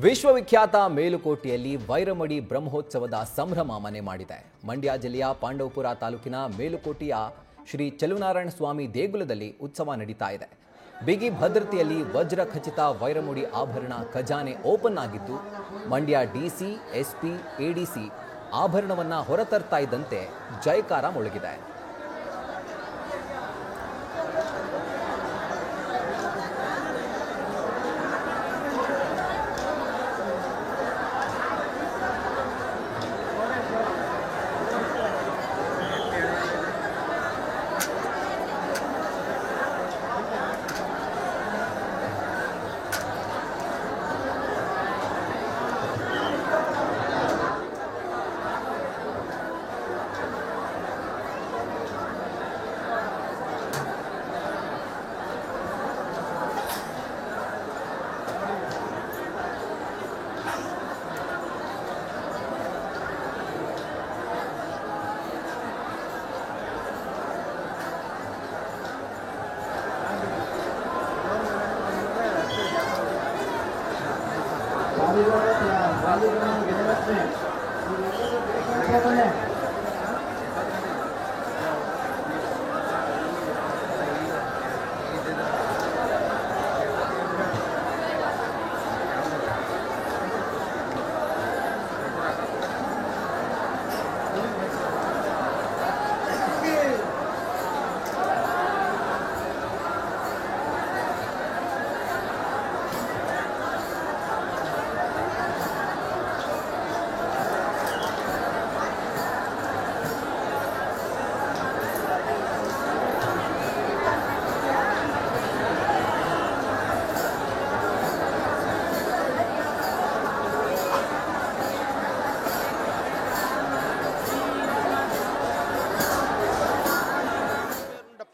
ವಿಶ್ವವಿಖ್ಯಾತ ಮೇಲುಕೋಟೆಯಲ್ಲಿ ವೈರಮಡಿ ಬ್ರಹ್ಮೋತ್ಸವದ ಸಂಭ್ರಮ ಮನೆ ಮಾಡಿದೆ. ಮಂಡ್ಯ ಜಿಲ್ಲೆಯ ಪಾಂಡವಪುರ ತಾಲೂಕಿನ ಮೇಲುಕೋಟೆಯ ಶ್ರೀ ಚಲುನಾರಾಯಣ ಸ್ವಾಮಿ ದೇಗುಲದಲ್ಲಿ ಉತ್ಸವ ನಡೀತಾ ಇದೆ. ಬಿಗಿ ಭದ್ರತೆಯಲ್ಲಿ ವಜ್ರ ಖಚಿತ ವೈರಮುಡಿ ಆಭರಣ ಖಜಾನೆ ಓಪನ್ ಆಗಿದ್ದು, ಮಂಡ್ಯ ಡಿಸಿ, ಎಸ್ಪಿ, ಎಡಿಸಿ ಆಭರಣವನ್ನ ಹೊರತರ್ತಾ ಇದ್ದಂತೆ ಜಯಕಾರ ಮೊಳಗಿದೆ.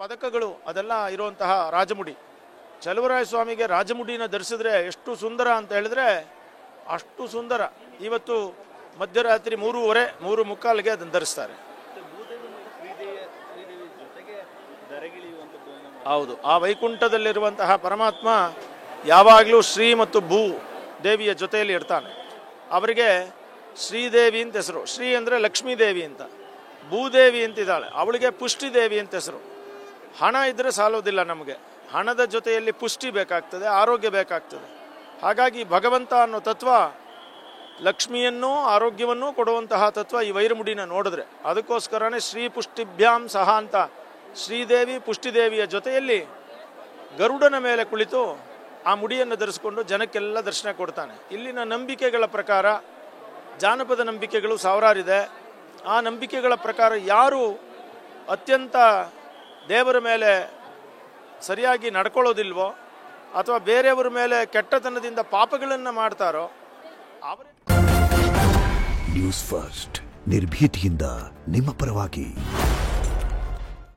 ಪದಕಗಳು ಅದೆಲ್ಲ ಇರುವಂತಹ ರಾಜಮುಡಿ, ಚಲುವರಾಯ ಸ್ವಾಮಿಗೆ ರಾಜಮುಡಿನ ಧರಿಸಿದ್ರೆ ಎಷ್ಟು ಸುಂದರ ಅಂತ ಹೇಳಿದ್ರೆ ಅಷ್ಟು ಸುಂದರ. ಇವತ್ತು ಮಧ್ಯರಾತ್ರಿ 3:45 ಅದನ್ನು ಧರಿಸ್ತಾರೆ. ಹೌದು, ಆ ವೈಕುಂಠದಲ್ಲಿರುವಂತಹ ಪರಮಾತ್ಮ ಯಾವಾಗಲೂ ಶ್ರೀ ಮತ್ತು ಭೂ ದೇವಿಯ ಜೊತೆಯಲ್ಲಿ ಇರ್ತಾನೆ. ಅವರಿಗೆ ಶ್ರೀದೇವಿ ಅಂತ ಹೆಸರು. ಶ್ರೀ ಅಂದರೆ ಲಕ್ಷ್ಮೀ ದೇವಿ ಅಂತ, ಭೂದೇವಿ ಅಂತಿದ್ದಾಳೆ, ಅವಳಿಗೆ ಪುಷ್ಟಿ ದೇವಿ ಅಂತ ಹೆಸರು. ಹಣ ಇದ್ದರೆ ಸಾಲೋದಿಲ್ಲ, ನಮಗೆ ಹಣದ ಜೊತೆಯಲ್ಲಿ ಪುಷ್ಟಿ ಬೇಕಾಗ್ತದೆ, ಆರೋಗ್ಯ ಬೇಕಾಗ್ತದೆ. ಹಾಗಾಗಿ ಭಗವಂತ ಅನ್ನೋ ತತ್ವ ಲಕ್ಷ್ಮಿಯನ್ನೂ ಆರೋಗ್ಯವನ್ನೂ ಕೊಡುವಂತಹ ತತ್ವ ಈ ವೈರಮುಡಿನ ನೋಡಿದ್ರೆ. ಅದಕ್ಕೋಸ್ಕರನೇ ಶ್ರೀ ಪುಷ್ಟಿಭ್ಯಾಂ ಸಹ ಅಂತ ಶ್ರೀದೇವಿ ಪುಷ್ಟಿದೇವಿಯ ಜೊತೆಯಲ್ಲಿ ಗರುಡನ ಮೇಲೆ ಕುಳಿತು ಆ ಮುಡಿಯನ್ನು ಧರಿಸಿಕೊಂಡು ಜನಕ್ಕೆಲ್ಲ ದರ್ಶನ ಕೊಡ್ತಾನೆ. ಇಲ್ಲಿನ ನಂಬಿಕೆಗಳ ಪ್ರಕಾರ, ಜಾನಪದ ನಂಬಿಕೆಗಳು ಸಾವಿರಾರಿದೆ. ಆ ನಂಬಿಕೆಗಳ ಪ್ರಕಾರ ಯಾರು ಅತ್ಯಂತ ದೇವರ ಮೇಲೆ ಸರಿಯಾಗಿ ನಡ್ಕೊಳ್ಳೋದಿಲ್ವೋ ಅಥವಾ ಬೇರೆಯವರ ಮೇಲೆ ಕೆಟ್ಟತನದಿಂದ ಪಾಪಗಳನ್ನು ಮಾಡ್ತಾರೋ ಅವರೇ. ನ್ಯೂಸ್ ಫಸ್ಟ್, ನಿರ್ಭೀತಿಯಿಂದ ನಿಮ್ಮ ಪರವಾಗಿ.